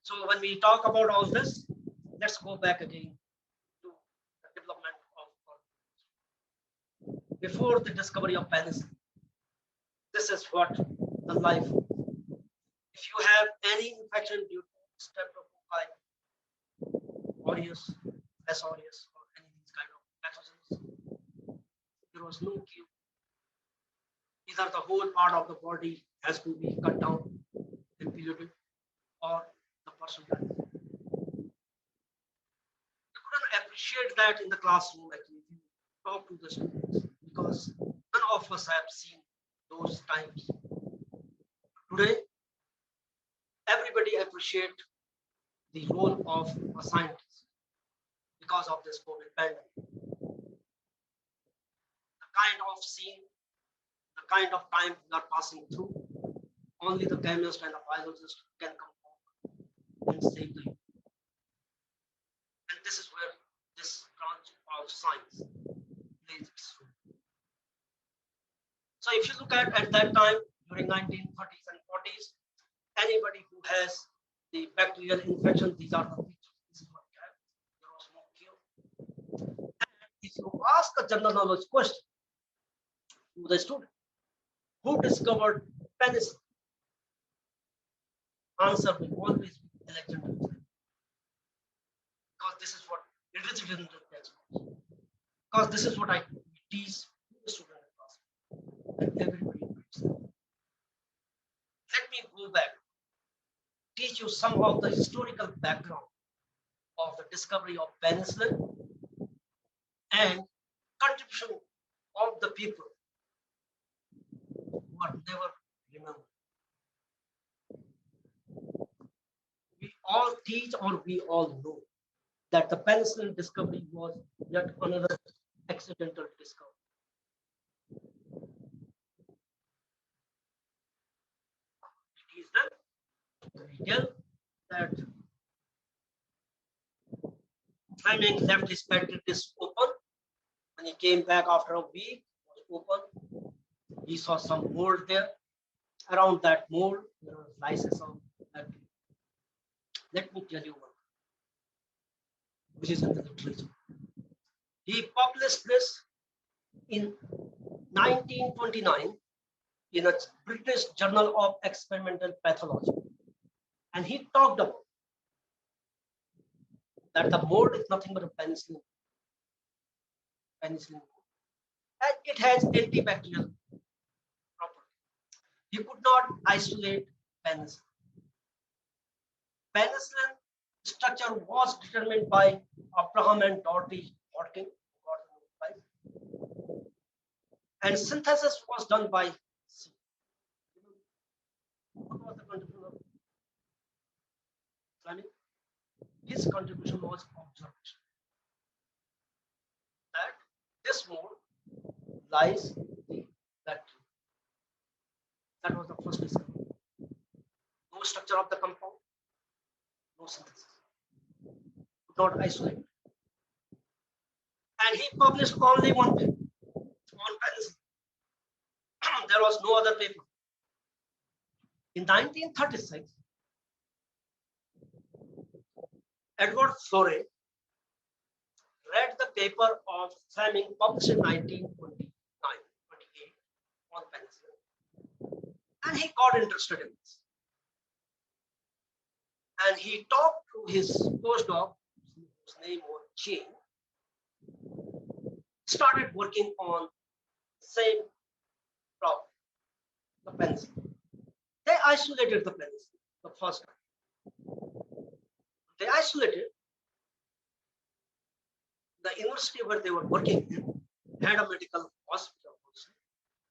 So when we talk about all this, let's go back again to the development of before the discovery of penicillin. This is what the life. If you have any infection due to streptococci, aureus, S. aureus, or any of these kind of pathogens, there was no cure. Either the whole part of the body has to be cut down, amputated, or the person dies. You couldn't appreciate that in the classroom actually if you talk to the students, because none of us have seen those times. Today, everybody appreciate the role of a scientist because of this COVID pandemic. The kind of scene, the kind of time we are passing through, only the chemist and the biologist can come forward and save the universe. And this is where this branch of science plays its role. So if you look at that time, during 1930s and 40s, anybody who has the bacterial infection, these are the features. This is what we have. There was no cure. And if you ask a general knowledge question to the student, who discovered penicillin? Answer will always be Alexander Fleming. Because this is what it is written in the textbooks. Because this is what I teach to the student in class. And everybody agrees. Let me go back, teach you some of the historical background of the discovery of penicillin and contribution of the people who are never remembered. We all teach or we all know that the penicillin discovery was yet another accidental discovery. It is the detail that Fleming left his petri dish open. When he came back after a week, it was open. He saw some mold there. Around that mold, there was lysis of bacteria. Let me tell you one, which is in the literature. He published this in 1929 in a British Journal of Experimental Pathology. And he talked about that the mold is nothing but a penicillin. And it has antibacterial property. He could not isolate penicillin. Penicillin structure was determined by Abraham and Dorothy Hodgkin, and synthesis was done by C. What was the contribution of Fleming? His contribution was observation that this mold lies the bacteria. That was the first discovery. No structure of the compound, no synthesis. Could not isolate. And he published only one paper on penicillin. There was no other paper. In 1936, Edward Florey read the paper of Fleming published in 1928 on penicillin, and he got interested in this. And he talked to his postdoc, whose name was Jane, started working on the same problem, the penicillin. They isolated the penicillin the first time. They isolated. The university where they were working in had a medical hospital also.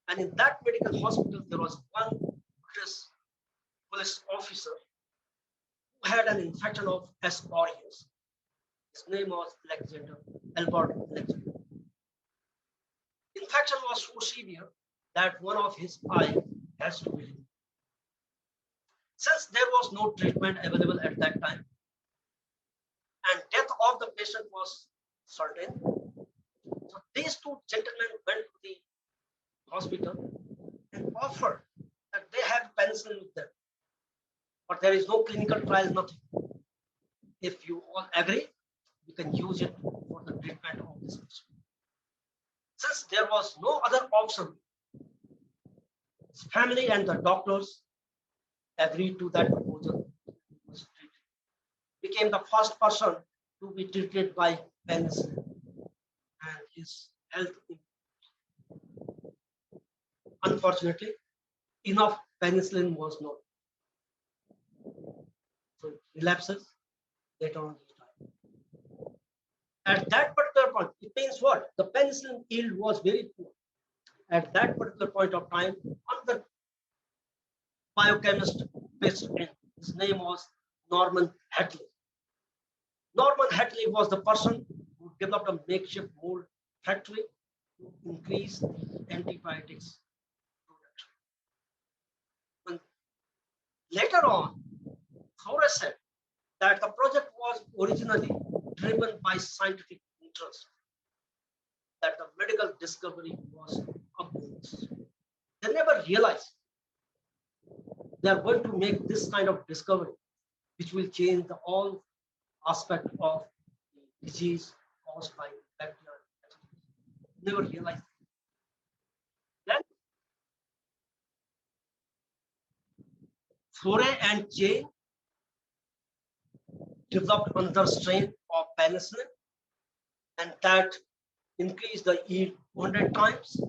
And in that medical hospital, there was one British police officer who had an infection of S. aureus. His name was Albert Alexander. Infection was so severe that one of his eyes has to be removed. Since there was no treatment available at that time, and death of the patient was certain, so these two gentlemen went to the hospital and offered that they had penicillin with them, but there is no clinical trial, nothing. If you all agree, we can use it for the treatment of this person. Since there was no other option, his family and the doctors agreed to that proposal. He was treated. Became the first person to be treated by penicillin, and his health improved. Unfortunately, enough penicillin was not. So it relapses, later on he died. At that particular point, it means what? The penicillin yield was very poor. At that particular point of time, another biochemist pitched in. His name was Norman Heatley. Norman Heatley was the person who developed a makeshift mold factory to increase the antibiotics production. When later on, Florey said that the project was originally driven by scientific interest, that the medical discovery was a bonus. They never realized they are going to make this kind of discovery, which will change the all aspect of the disease caused by bacteria. Never realized. Then Florey and Jane developed another strain of penicillin, and that increased the yield 100 times.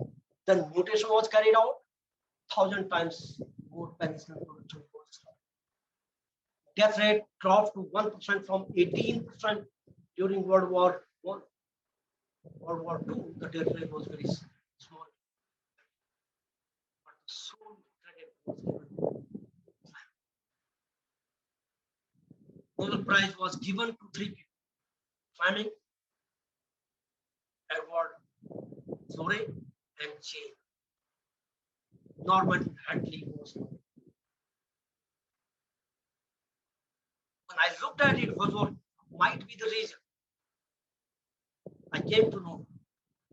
Then mutation was carried out, 1,000 times more penicillin production was started. Death rate dropped to 1% from 18% during World War I. World War II, the death rate was very small. But soon credit was given. Nobel Prize was given to 3 people: Fleming, Edward Florey, and Jane. Norman Heatley was not. When I looked at it, what might be the reason, I came to know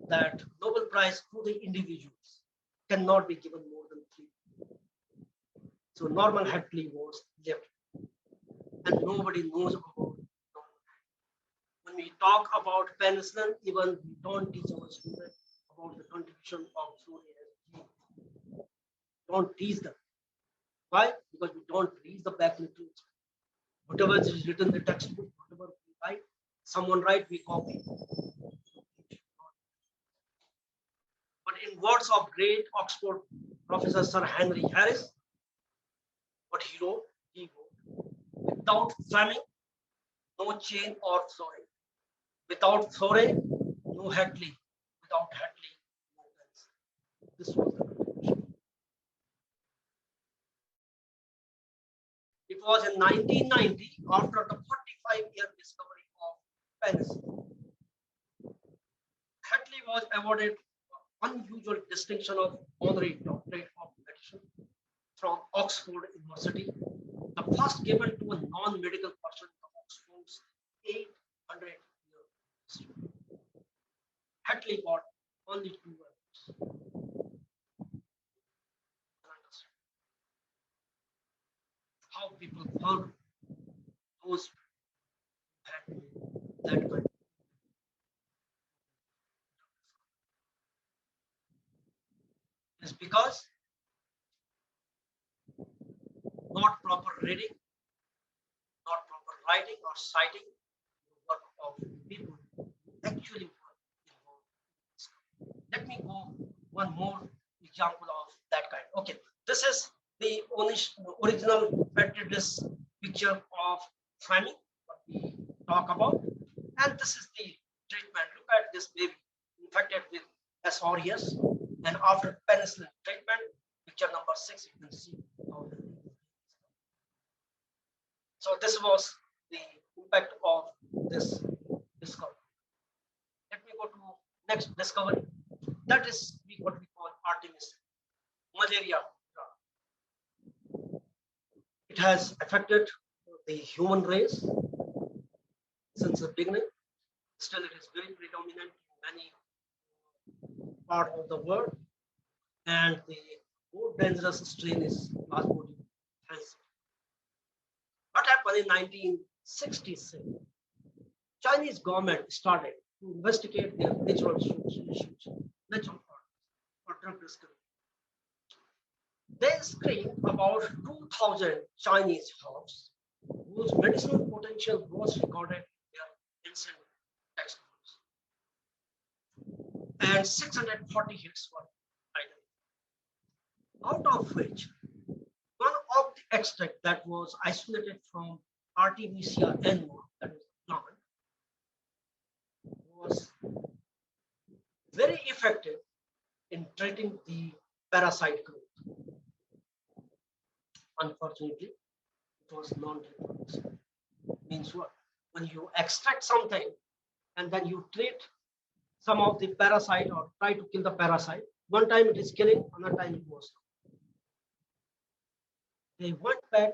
that Nobel Prize to the individuals cannot be given more than 3. So Norman Heatley was left, and nobody knows about Norman. When we talk about penicillin, even we don't teach our students about the contribution of Florey and Jane. Don't teach them. Why? Because we don't read the back literature. Whatever is written in the textbook, whatever we write, someone write, we copy. But in words of great Oxford Professor Sir Henry Harris, what he wrote, without Fleming, no Jane or Florey. Without Florey, no Heatley. Without Heatley, no penicillin. This was the conclusion. It was in 1990, after the 45-year discovery of penicillin. Heatley was awarded unusual distinction of honorary doctorate of medicine from Oxford University, the first given to a non-medical person in Oxford's 800-year history. Heatley got only 2 awards. How people found those who had that kind. It's because not proper reading, not proper writing or citing the work of people who actually were involved. Let me go one more example of that kind. Okay, this is the original petri dish picture of Fleming, what we talk about, and this is the treatment. Look at this baby infected with SRES, and after penicillin treatment, picture number 6, you can see how the so this was the impact of this discovery. Let me go to next discovery. That is what we call Artemisinin, malaria drug. It has affected the human race since the beginning. Still, it is very predominant in many parts of the world, and the more dangerous strain is Plasmodium falciparum. What happened in 1966, Chinese government started to investigate their natural issues, natural products for drug discovery. They screened about 2,000 Chinese herbs whose medicinal potential was recorded in their ancient textbooks, and 640 hits were identified, out of which one of the extract that was isolated from Artemisia annua, that is the plant, was very effective in treating the parasite growth. Unfortunately, it was non-reproducible. Means what? When you extract something and then you treat some of the parasite or try to kill the parasite, one time it is killing, another time it was not. They went back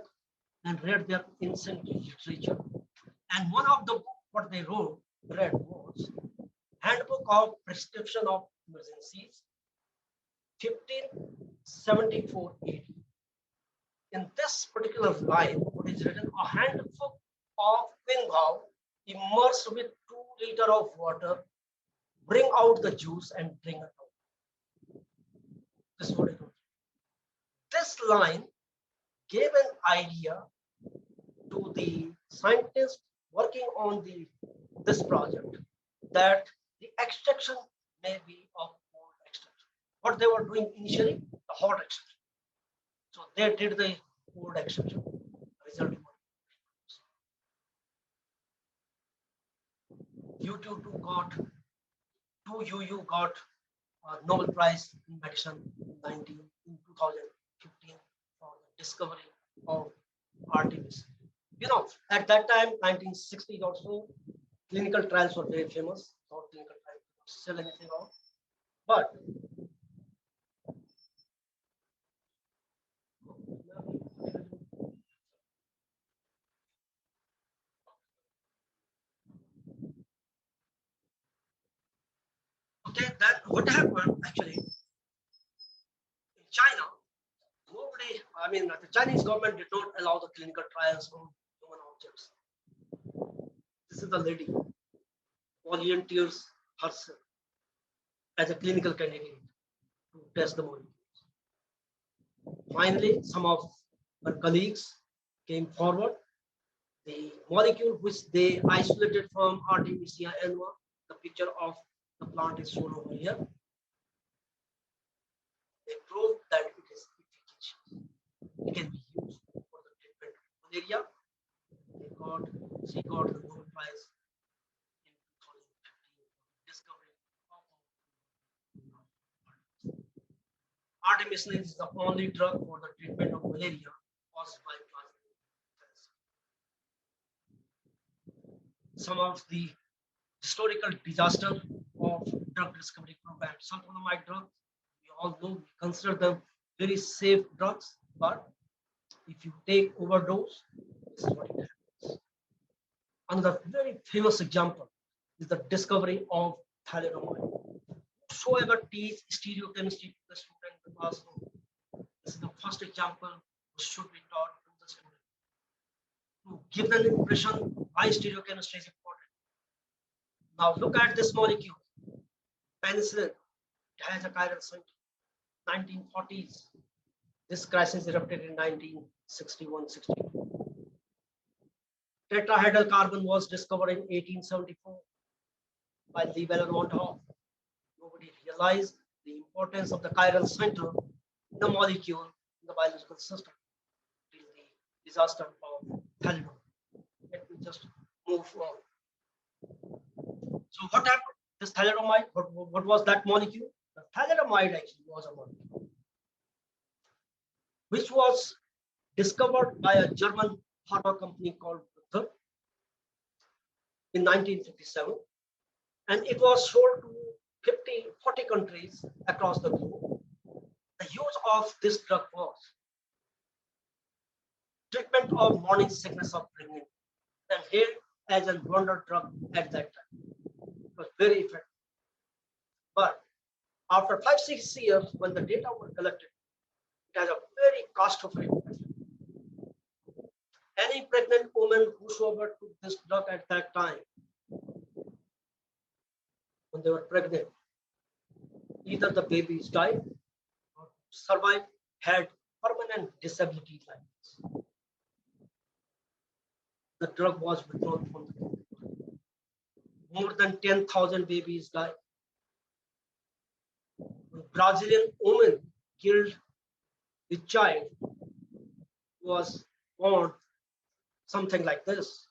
and read their ancient literature, and one of the books what they read was Handbook of Prescription of Emergencies, 1574 AD. In this particular line, what is written, a handful of quingal immersed with 2 liters of water, bring out the juice and drink it out. This is what it was. This line gave an idea to the scientists working on this project that the extraction may be of cold extraction. What they were doing initially, the hot extraction. So they did the cold extraction. Result was UU got a Nobel Prize in Medicine in 2015 for the discovery of Artemisinin. You know, at that time, 1960s or so, clinical trials were very famous. Not clinical trials, still anything wrong. But okay, then what happened actually in China? Nobody, I mean, the Chinese government did not allow the clinical trials on human objects. This is the lady volunteers herself as a clinical candidate to test the molecules. Finally, some of her colleagues came forward. The molecule which they isolated from Artemisia annua, the picture of the plant is shown over here. They proved that it is efficacious. It can be used for the treatment of malaria. She got the Nobel Prize in 2015 for discovery of Artemisinin is the only drug for the treatment of malaria caused by plasmodium. Some of the historical disaster of drug discovery program, sulfonamide drugs, we all know, we consider them very safe drugs, but if you take overdose, this is what it happens. Another very famous example is the discovery of thalidomide. Whosoever teach stereochemistry to the student in the classroom, this is the first example which should be taught to the student to give them the impression why stereochemistry is important. Now look at this molecule, penicillin. It has a chiral center. 1940s. This crisis erupted in 1961-62. Tetrahedral carbon was discovered in 1874 by Leibler-Montauf. Nobody realized the importance of the chiral center in the molecule in the biological system till the disaster of thalidomide. Let me just move on. So what happened? This thalidomide, what was that molecule? The thalidomide actually was a molecule which was discovered by a German pharma company called in 1957, and it was sold to 40 countries across the globe. The use of this drug was treatment of morning sickness of pregnant and hailed as a wonder drug at that time. It was very effective. But after 5-6 years, when the data were collected, it has a very cost-effective. Any pregnant woman whosoever took this drug at that time, when they were pregnant, either the babies died or survived, had permanent disability like this. The drug was withdrawn from the country. More than 10,000 babies died. A Brazilian woman killed the child was born something like this,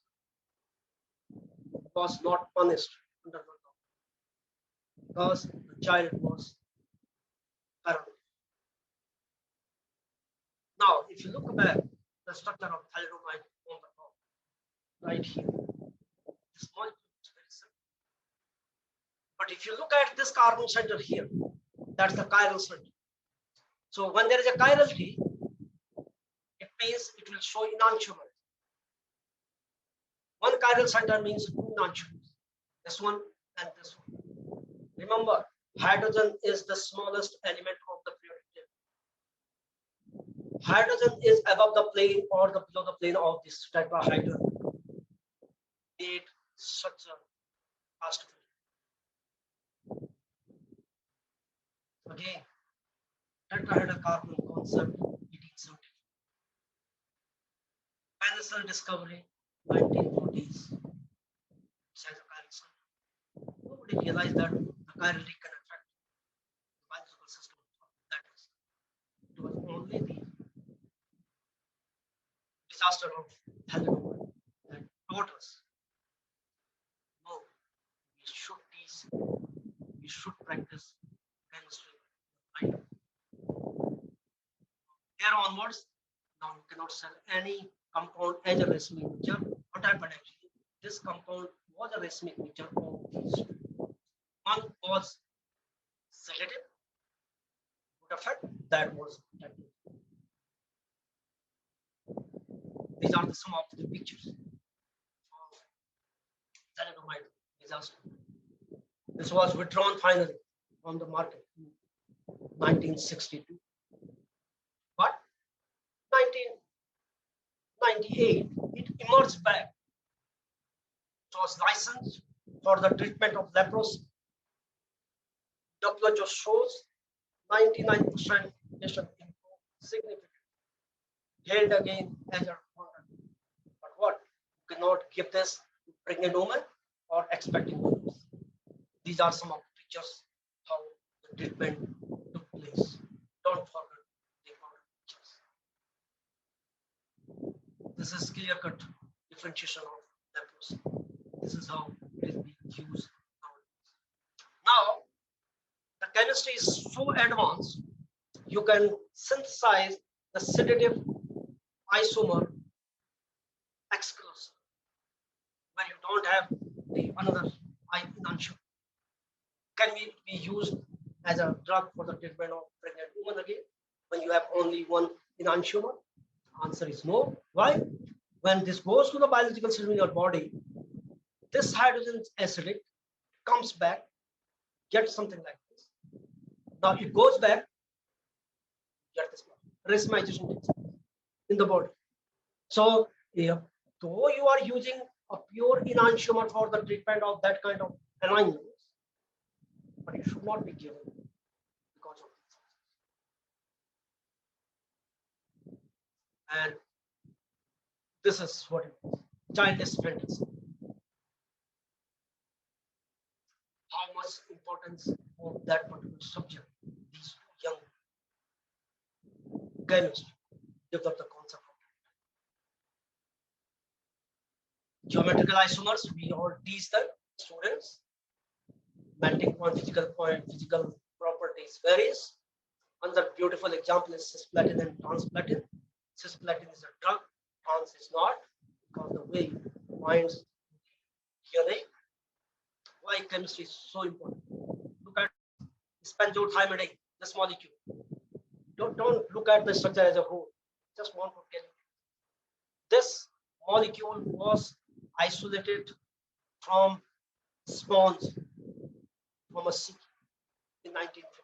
was not punished under the law because the child was paranoid. Now, if you look back, the structure of thalidomide on the top, right here, this molecule is very simple. But if you look at this carbon center here, that's the chiral center. So when there is a chirality, it means it will show enantiomer. One chiral center means two enantiomers, this one and this one. Remember, hydrogen is the smallest element of the periodic table. Hydrogen is above the plane or the below the plane of this tetrahedron. Made such a fast. Again, tetrahedral carbon concept 1870. Penicillin discovery 1940s. Nobody realized that the chirality can affect the biological system. That is, it was only the disaster of thalidomide that taught us. No, we should teach, we should practice chemistry. Right? Here onwards, now you cannot sell any compound as a racemic mixture. What happened actually? This compound was a racemic mixture of these two. One was sedative, good effect, that was protective. These are some of the pictures of thalidomide disaster. This was withdrawn finally from the market in 1962. But 1998, it emerged back. It was licensed for the treatment of leprosy. WHO shows 99% patient improved significantly. Held again as a product. But what? You cannot give this to pregnant women or expecting women. These are some of the pictures how the treatment took place. Don't forget the important pictures. This is clear-cut differentiation of leprosy. This is how it is being used nowadays. Now, the chemistry is so advanced, you can synthesize the sedative isomer exclusive, where you don't have the another enantiomer. Can it be used as a drug for the treatment of pregnant women again when you have only one enantiomer? Answer is no. Why? When this goes to the biological system in your body, this hydrogen is acidic, comes back, gets something like this. Now it goes back, get this racemization in the body. So, though you are using a pure enantiomer for the treatment of that kind of alignment, but it should not be given because of this. And this is what it is. Childish fantasy. How much importance of that particular subject these young chemists develop the concept of geometrical isomers. We all teach them, students. Melting point, physical properties varies. Another beautiful example is cisplatin and transplatin. Cisplatin is a drug, trans is not, because the way it binds DNA. Why chemistry is so important? Look at benzoyl-thymidine, this molecule. Don't look at the structure as a whole. Just want to tell you. This molecule was isolated from spawns from a sea in 1950.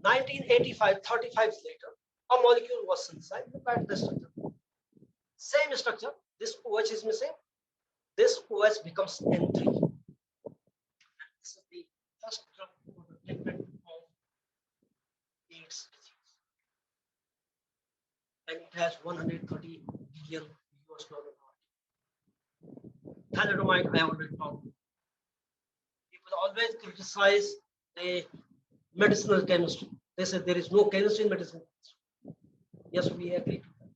1985, 35 years later, a molecule was synthesized. Look at the structure. Same structure. This OH is missing. This OH becomes N3. This is the first drug for the treatment of AIDS disease. And it has 130 billion US dollar. Thalidomide, I already talked. People always criticize the medicinal chemistry. They say there is no chemistry in medicinal chemistry. Yes, we agree to that.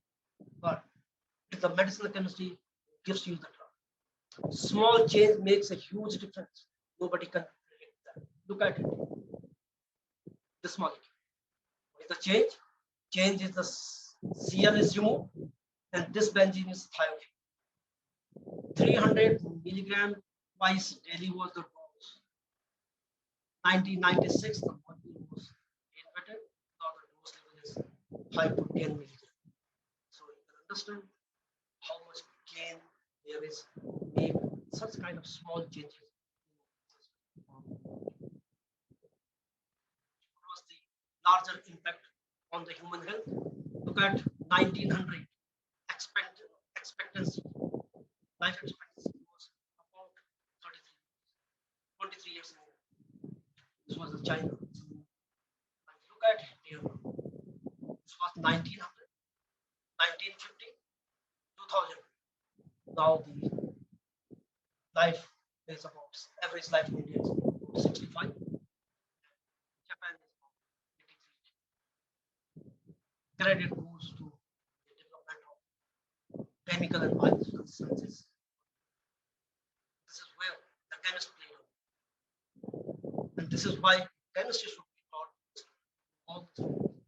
But if the medicinal chemistry gives you the drug, small change makes a huge difference. Nobody can predict that. Look at it. This molecule. What is the change? Change is the Cl is removed, and this benzene is thiophenol. 300 milligram twice daily was the dose. 1996, the molecule was invented. Now the dose level is 5 to 10 milligram. So you can understand how much gain there is made such kind of small changes. Across the larger impact on the human health. Look at 1900 expectancy. Life expectancy was about 23 years. This was the China. Look at here. This was 1900, 1950, 2000. Now the life is about average life in India is about 65. Japan is about 83. Credit goes to the development of chemical and biological sciences. This is where the chemist played on. And this is why chemistry should be taught all the time.